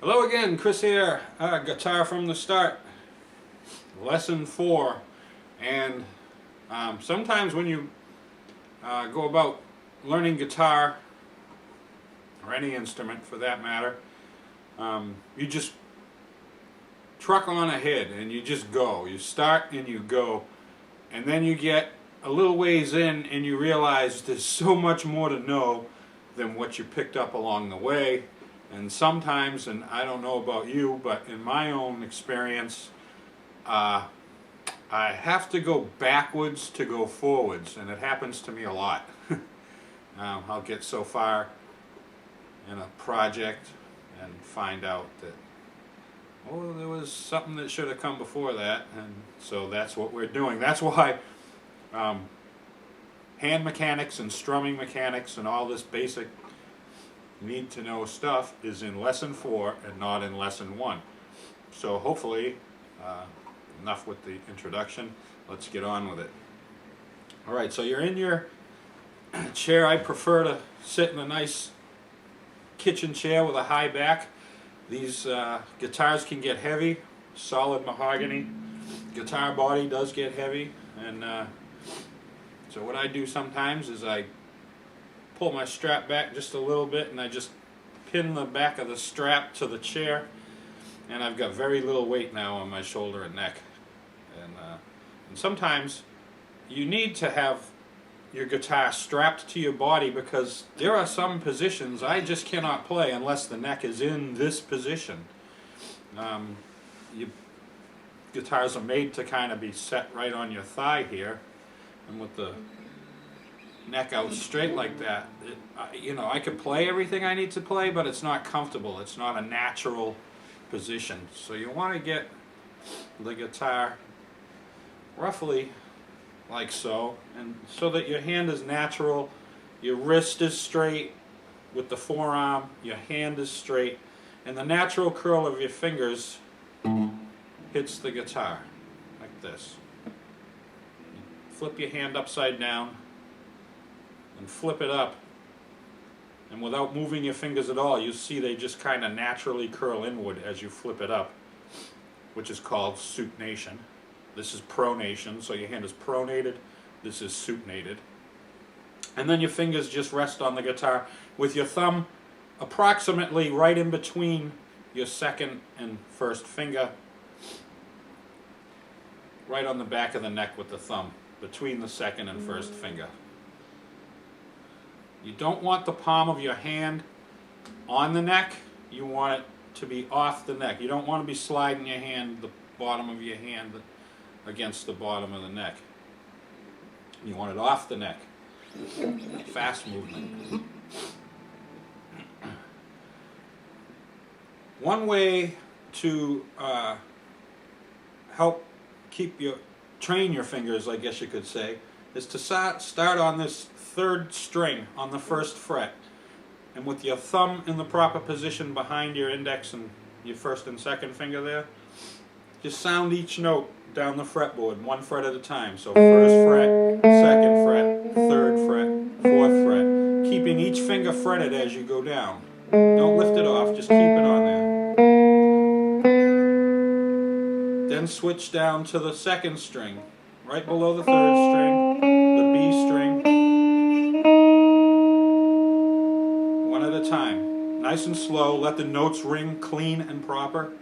Hello again, Chris here, Guitar from the Start, Lesson 4. And sometimes when you go about learning guitar, or any instrument for that matter, you just truck on ahead and you just go. You start and you go, and then you get a little ways in and you realize there's so much more to know than what you picked up along the way. And sometimes, and I don't know about you, but in my own experience, I have to go backwards to go forwards, and it happens to me a lot. I'll get so far in a project and find out that, oh, there was something that should have come before that, and so that's what we're doing. That's why hand mechanics and strumming mechanics and all this basic need to know stuff is in lesson 4 and not in lesson 1. So hopefully, enough with the introduction. Let's get on with it. Alright, so you're in your chair. I prefer to sit in a nice kitchen chair with a high back. These guitars can get heavy, solid mahogany. Guitar body does get heavy, and so what I do sometimes is I pull my strap back just a little bit and I just pin the back of the strap to the chair, and I've got very little weight now on my shoulder and neck. And sometimes you need to have your guitar strapped to your body, because there are some positions I just cannot play unless the neck is in this position. Guitars are made to kind of be set right on your thigh here, and with the neck out straight like that, I could play everything I need to play, but it's not comfortable. It's not a natural position. So you want to get the guitar roughly like so, and so that your hand is natural, your wrist is straight with the forearm, your hand is straight, and the natural curl of your fingers hits the guitar like this. Flip your hand upside down and flip it up, and without moving your fingers at all, you see they just kind of naturally curl inward as you flip it up, which is called supination. This is pronation, so your hand is pronated. This is supinated. And then your fingers just rest on the guitar with your thumb approximately right in between your second and first finger, right on the back of the neck with the thumb, between the second and first finger. You don't want the palm of your hand on the neck. You want it to be off the neck. You don't want to be sliding your hand, the bottom of your hand, against the bottom of the neck. You want it off the neck. Fast movement. One way to help train your fingers, I guess you could say, is to start on this third string on the first fret, and with your thumb in the proper position behind your index and your first and second finger there, just sound each note down the fretboard, one fret at a time. So first fret, second fret, third fret, fourth fret, keeping each finger fretted as you go down. Don't lift it off, just keep it on there. Then switch down to the second string, right below the third string, the B string, one at a time. Nice and slow, let the notes ring clean and proper.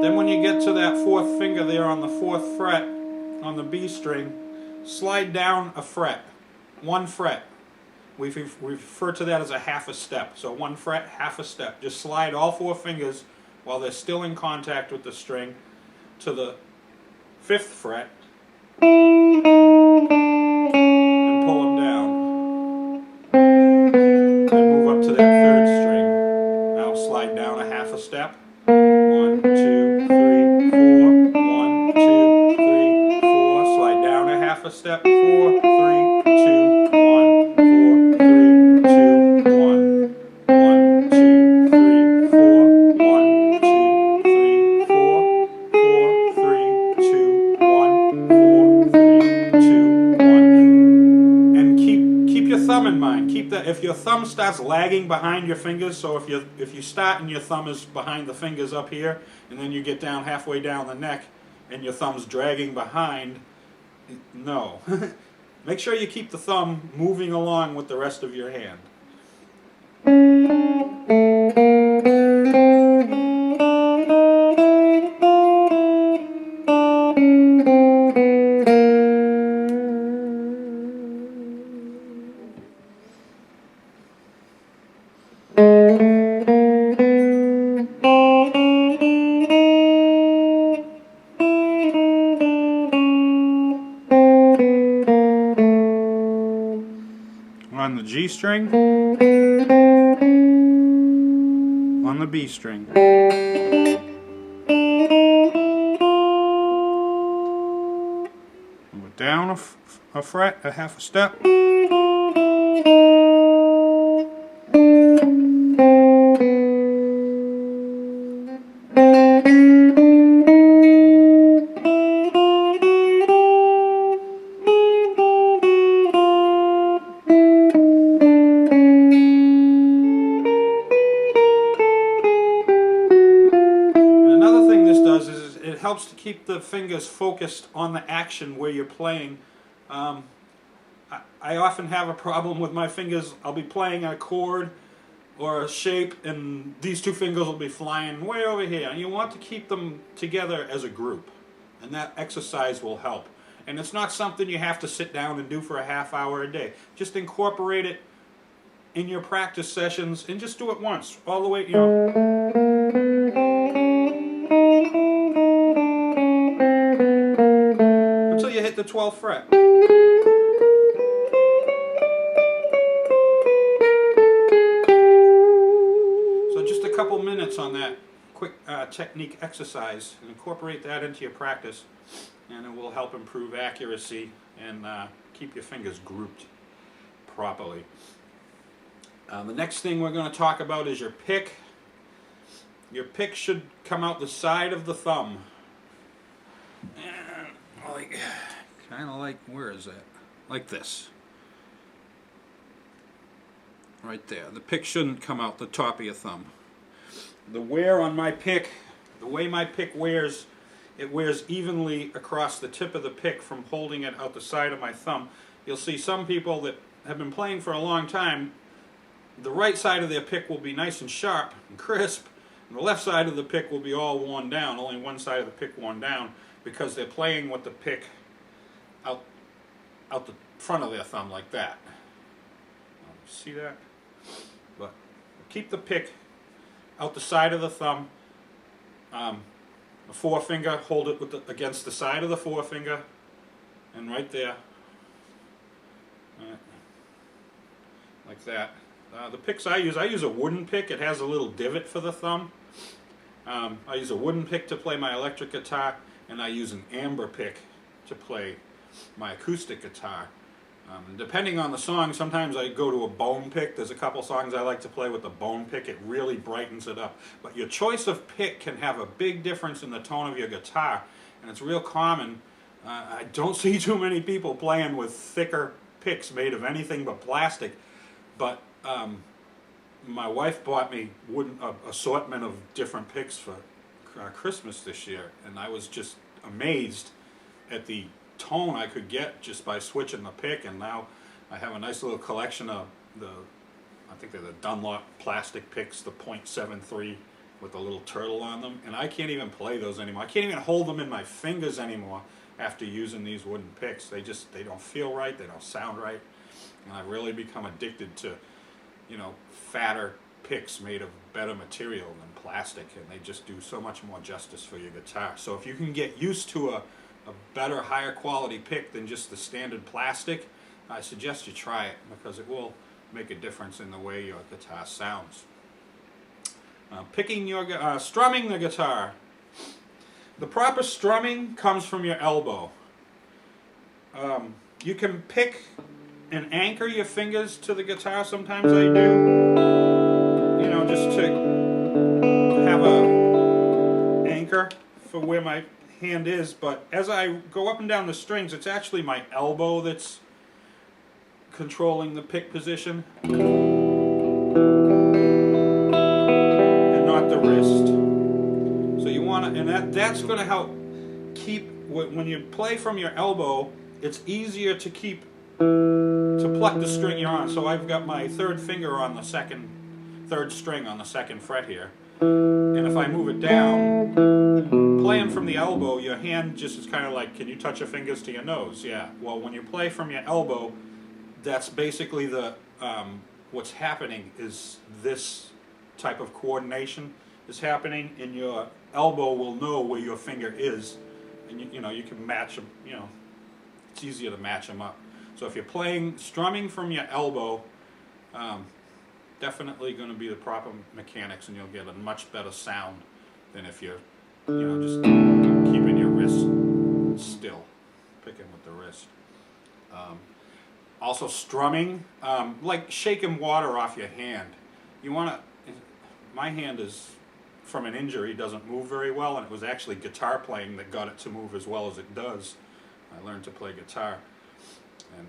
Then when you get to that fourth finger there on the fourth fret on the B string, slide down a fret, one fret. We refer to that as a half a step. So one fret, half a step. Just slide all 4 fingers while they're still in contact with the string to the 5th fret and pull them down. Then move up to that 3rd string. Now slide down a half a step. 1, 2, 3, 4. 1, 2, 3, 4. Slide down a half a step. 4, 3, 2, 1, 4, 3, 2, 1. 1, 2, 3, 4. 1, 2, 3, 4. 4, 3, 2, 1. 4, 3, 2, 1. And thumb in mind. Keep that. If your thumb starts lagging behind your fingers, so if you start and your thumb is behind the fingers up here, and then you get down halfway down the neck, and your thumb's dragging behind, no. Make sure you keep the thumb moving along with the rest of your hand. On the G string, on the B string. We're down a fret, a half a step. It helps to keep the fingers focused on the action where you're playing. I often have a problem with my fingers. I'll be playing a chord or a shape and these two fingers will be flying way over here. And you want to keep them together as a group. And that exercise will help. And it's not something you have to sit down and do for a half hour a day. Just incorporate it in your practice sessions and just do it once. All the way, you know. Until you hit the 12th fret. So just a couple minutes on that quick technique exercise and incorporate that into your practice, and it will help improve accuracy and keep your fingers grouped properly. The next thing we're going to talk about is your pick. Your pick should come out the side of the thumb. Like, kind of like, where is that? Like this. Right there. The pick shouldn't come out the top of your thumb. The wear on my pick, the way my pick wears, it wears evenly across the tip of the pick from holding it out the side of my thumb. You'll see some people that have been playing for a long time, the right side of their pick will be nice and sharp and crisp, and the left side of the pick will be all worn down, only one side of the pick worn down, because they're playing with the pick out the front of their thumb like that. See that? But keep the pick out the side of the thumb. The forefinger, hold it with against the side of the forefinger, and right there, like that. The picks I use a wooden pick. It has a little divot for the thumb. I use a wooden pick to play my electric guitar, and I use an amber pick to play my acoustic guitar. Depending on the song, sometimes I go to a bone pick. There's a couple songs I like to play with the bone pick. It really brightens it up. But your choice of pick can have a big difference in the tone of your guitar, and it's real common. I don't see too many people playing with thicker picks made of anything but plastic, but my wife bought me an assortment of different picks for Christmas this year, and I was just amazed at the tone I could get just by switching the pick. And now I have a nice little collection of I think they're the Dunlop plastic picks, the .73 with a little turtle on them, and I can't even play those anymore. I can't even hold them in my fingers anymore after using these wooden picks. They don't feel right, they don't sound right, and I've really become addicted to, you know, fatter picks made of better material than plastic, and they just do so much more justice for your guitar. So if you can get used to a better, higher quality pick than just the standard plastic, I suggest you try it, because it will make a difference in the way your guitar sounds. Strumming the guitar. The proper strumming comes from your elbow. You can pick and anchor your fingers to the guitar. Sometimes I do, you know, just to have a anchor for where my hand is. But as I go up and down the strings, it's actually my elbow that's controlling the pick position and not the wrist. So you want to, and that's going to help keep, when you play from your elbow, it's easier to keep, to pluck the string you're on. So I've got my third finger on the third string on the second fret here. And if I move it down, playing from the elbow, your hand just is kind of like, can you touch your fingers to your nose? Yeah. Well, when you play from your elbow, that's basically the, what's happening is this type of coordination is happening, and your elbow will know where your finger is, and you know, you can match them, you know, it's easier to match them up. So if you're strumming from your elbow, definitely going to be the proper mechanics, and you'll get a much better sound than if you're, you know, just keeping your wrist still, picking with the wrist. Also strumming, like shaking water off your hand. You want to, my hand is, from an injury, doesn't move very well, and it was actually guitar playing that got it to move as well as it does. I learned to play guitar, and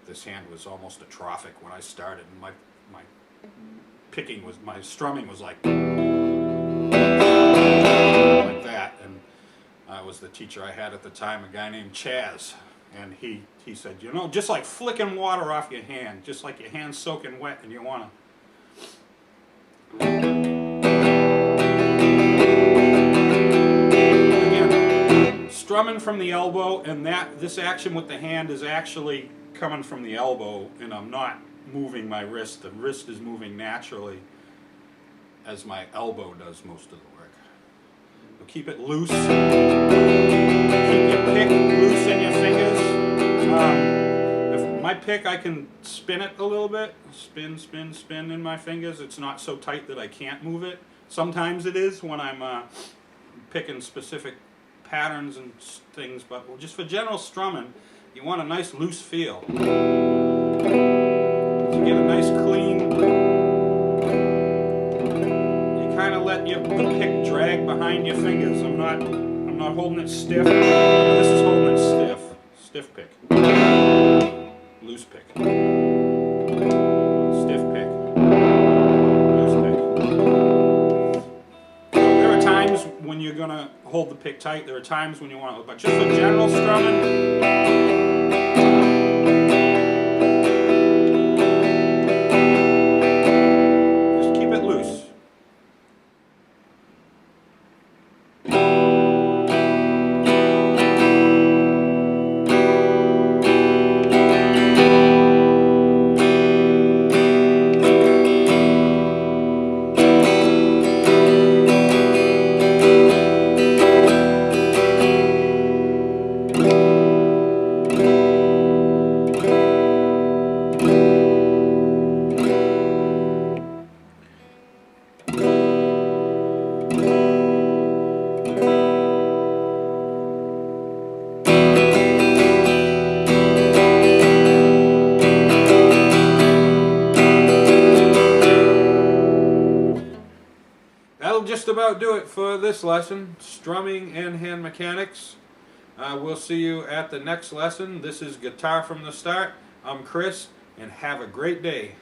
this hand was almost atrophic when I started, and my strumming was like that, and I was the teacher I had at the time, a guy named Chaz, and he said, you know, just like flicking water off your hand, just like your hand's soaking wet and you want to. Again, strumming from the elbow, and this action with the hand is actually coming from the elbow, and I'm not moving my wrist. The wrist is moving naturally as my elbow does most of the work. So keep it loose. Keep your pick loose in your fingers. If my pick, I can spin it a little bit. Spin, spin, spin in my fingers. It's not so tight that I can't move it. Sometimes it is when I'm picking specific patterns and things, but just for general strumming, you want a nice loose feel. To get a nice clean, you kind of let the pick drag behind your fingers. I'm not holding it stiff. This is holding it stiff. Stiff pick. Loose pick. Stiff pick. Loose pick. So there are times when you're going to hold the pick tight. There are times when you want to, but just for general strumming, just about do it for this lesson, strumming and hand mechanics. We'll see you at the next lesson. This is Guitar from the Start. I'm Chris, and have a great day.